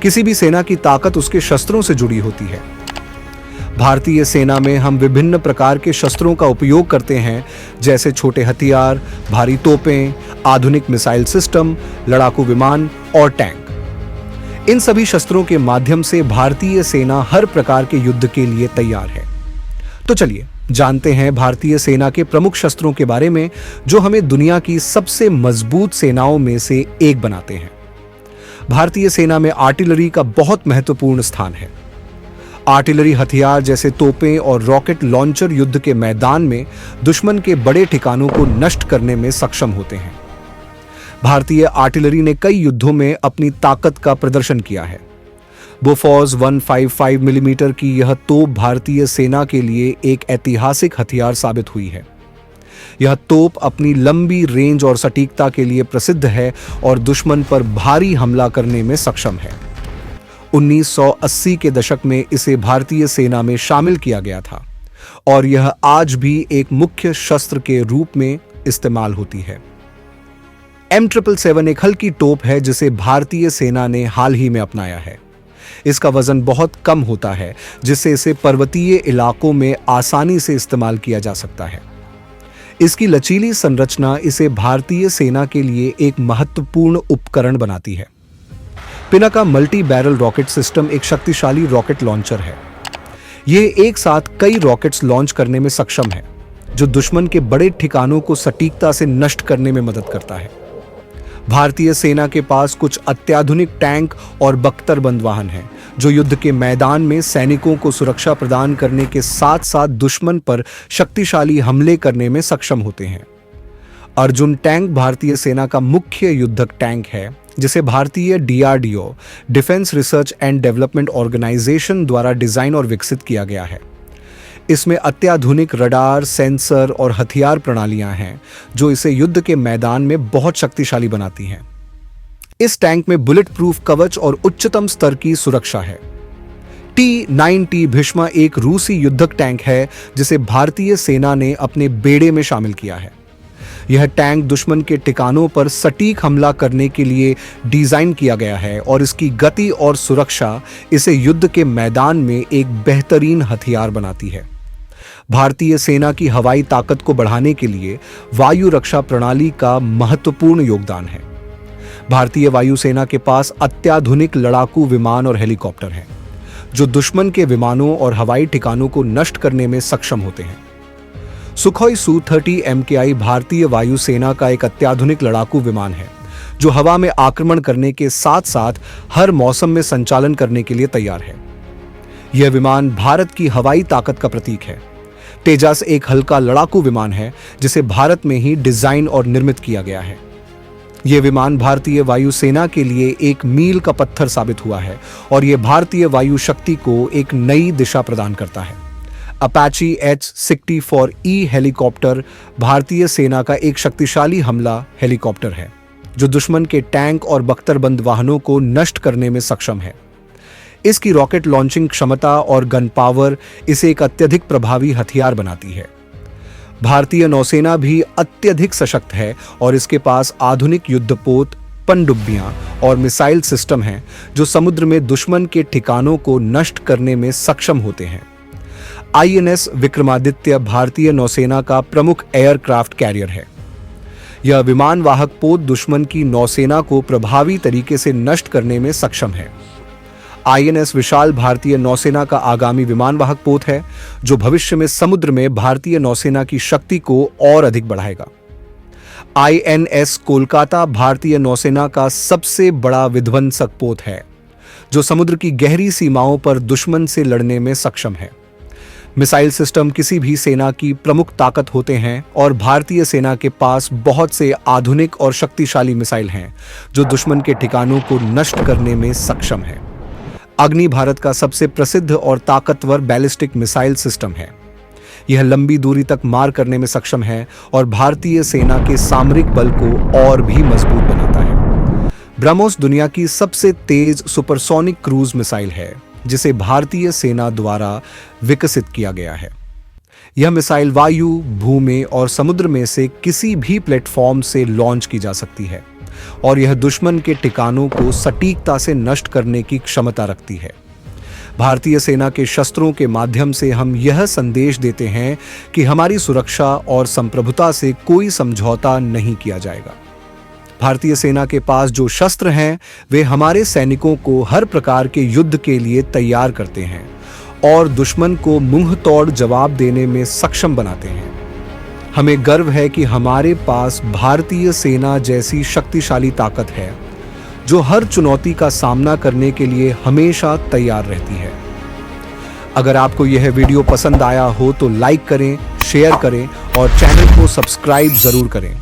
किसी भी सेना की ताकत उसके शस्त्रों से जुड़ी होती है। भारतीय सेना में हम विभिन्न प्रकार के शस्त्रों का उपयोग करते हैं, जैसे छोटे हथियार, भारी तोपें, आधुनिक मिसाइल सिस्टम, लड़ाकू विमान और टैंक। इन सभी शस्त्रों के माध्यम से भारतीय सेना हर प्रकार के युद्ध के लिए तैयार है। तो चलिए जानते हैं भारतीय सेना के प्रमुख शस्त्रों के बारे में, जो हमें दुनिया की सबसे मजबूत सेनाओं में से एक बनाते हैं। भारतीय सेना में आर्टिलरी का बहुत महत्वपूर्ण स्थान है। आर्टिलरी हथियार जैसे तोपें और रॉकेट लॉन्चर युद्ध के मैदान में दुश्मन के बड़े ठिकानों को नष्ट करने में सक्षम होते हैं। भारतीय आर्टिलरी ने कई युद्धों में अपनी ताकत का प्रदर्शन किया है। बोफोर्स 155 मिलीमीटर की यह तोप भारतीय सेना के लिए एक ऐतिहासिक हथियार साबित हुई है। यह तोप अपनी लंबी रेंज और सटीकता के लिए प्रसिद्ध है और दुश्मन पर भारी हमला करने में सक्षम है। 1980 के दशक में इसे भारतीय सेना में शामिल किया गया था और यह आज भी एक मुख्य शस्त्र के रूप में इस्तेमाल होती है। M777 एक हल्की तोप है जिसे भारतीय सेना ने हाल ही में अपनाया है। इसका वजन बहुत कम होता है, जिससे इसे पर्वतीय इलाकों में आसानी से इस्तेमाल किया जा सकता है। इसकी लचीली संरचना इसे भारतीय सेना के लिए एक महत्वपूर्ण उपकरण बनाती है। Pinaka multi barrel rocket system एक शक्तिशाली रॉकेट लॉन्चर है। यह एक साथ कई रॉकेट्स लॉन्च करने में सक्षम है, जो दुश्मन के बड़े ठिकानों को सटीकता से नष्ट करने में मदद करता है। भारतीय सेना के पास कुछ अत्याधुनिक टैंक और बख्तरबंद वाहन हैं, जो युद्ध के मैदान में सैनिकों को सुरक्षा प्रदान करने के साथ साथ दुश्मन पर शक्तिशाली हमले करने में सक्षम होते हैं। अर्जुन टैंक भारतीय सेना का मुख्य युद्धक टैंक है, जिसे भारतीय DRDO defence research and development organisation द्वारा डिजाइन और विकसित किया गया है। इसमें अत्याधुनिक रडार, सेंसर और हथियार प्रणालियां हैं, जो इसे युद्ध के मैदान में बहुत शक्तिशाली बनाती हैं। इस टैंक में बुलेट प्रूफ कवच और उच्चतम स्तर की सुरक्षा है। T-90 भीष्मा एक रूसी युद्धक टैंक है, जिसे भारतीय सेना ने अपने बेड़े में शामिल किया है। यह टैंक दुश्मन के ठिकानों पर सटीक हमला करने के लिए डिजाइन किया गया है और इसकी गति और सुरक्षा इसे युद्ध के मैदान में एक बेहतरीन हथियार बनाती है। भारतीय सेना की हवाई ताकत को बढ़ाने के लिए वायु रक्षा प्रणाली का महत्वपूर्ण योगदान है। भारतीय वायुसेना के पास अत्याधुनिक लड़ाकू विमान और हेलीकॉप्टर हैं, जो दुश्मन के विमानों और हवाई ठिकानों को नष्ट करने में सक्षम होते हैं। सुखोई Su-30 MKI भारतीय वायुसेना का एक अत्याधुनिक लड़ाकू विमान है, जो हवा में आक्रमण करने के साथ साथ हर मौसम में संचालन करने के लिए तैयार है। यह विमान भारत की हवाई ताकत का प्रतीक है। तेजस एक हल्का लड़ाकू विमान है, जिसे भारत में ही डिजाइन और निर्मित किया गया है। यह विमान भारतीय वायुसेना के लिए एक मील का पत्थर साबित हुआ है और यह भारतीय वायु शक्ति को एक नई दिशा प्रदान करता है। अपाची H-64E हेलीकॉप्टर भारतीय सेना का एक शक्तिशाली हमला हेलीकॉप्टर है, जो दुश्मन के टैंक और बख्तरबंद वाहनों को नष्ट करने में सक्षम है। इसकी रॉकेट लॉन्चिंग क्षमता और गन पावर इसे एक अत्यधिक प्रभावी हथियार बनाती है। भारतीय नौसेना भी अत्यधिक सशक्त है और इसके पास आधुनिक युद्धपोत, पनडुब्बियां और मिसाइल सिस्टम हैं, जो समुद्र में दुश्मन के ठिकानों को नष्ट करने में सक्षम होते हैं। INS विक्रमादित्य भारतीय नौसेना का प्रमुख एयरक्राफ्ट कैरियर है। यह विमान वाहक पोत दुश्मन की नौसेना को प्रभावी तरीके से नष्ट करने में सक्षम है। INS विशाल भारतीय नौसेना का आगामी विमान वाहक पोत है, जो भविष्य में समुद्र में भारतीय नौसेना की शक्ति को और अधिक बढ़ाएगा। INS कोलकाता भारतीय नौसेना का सबसे बड़ा विध्वंसक पोत है, जो समुद्र की गहरी सीमाओं पर दुश्मन से लड़ने में सक्षम है। मिसाइल सिस्टम किसी भी सेना की प्रमुख ताकत होते हैं और भारतीय सेना के पास बहुत से आधुनिक और शक्तिशाली मिसाइल हैं, जो दुश्मन के ठिकानों को नष्ट करने में सक्षम है। अग्नि भारत का सबसे प्रसिद्ध और ताकतवर बैलिस्टिक मिसाइल सिस्टम है। यह लंबी दूरी तक मार करने में सक्षम है और भारतीय सेना के सामरिक बल को और भी मजबूत बनाता है। ब्रह्मोस दुनिया की सबसे तेज सुपरसोनिक क्रूज मिसाइल है, जिसे भारतीय सेना द्वारा विकसित किया गया है। यह मिसाइल वायु, भूमि और समुद्र में से किसी भी प्लेटफॉर्म से लॉन्च की जा सकती है और यह दुश्मन के ठिकानों को सटीकता से नष्ट करने की क्षमता रखती है। भारतीय सेना के शस्त्रों के माध्यम से हम यह संदेश देते हैं कि हमारी सुरक्षा और संप्रभुता से कोई समझौता नहीं किया जाएगा। भारतीय सेना के पास जो शस्त्र हैं, वे हमारे सैनिकों को हर प्रकार के युद्ध के लिए तैयार करते हैं और दुश्मन को मुंह तोड़ जवाब देने में सक्षम बनाते हैं। हमें गर्व है कि हमारे पास भारतीय सेना जैसी शक्तिशाली ताकत है, जो हर चुनौती का सामना करने के लिए हमेशा तैयार रहती है। अगर आपको यह वीडियो पसंद आया हो तो लाइक करें, शेयर करें और चैनल को सब्सक्राइब जरूर करें।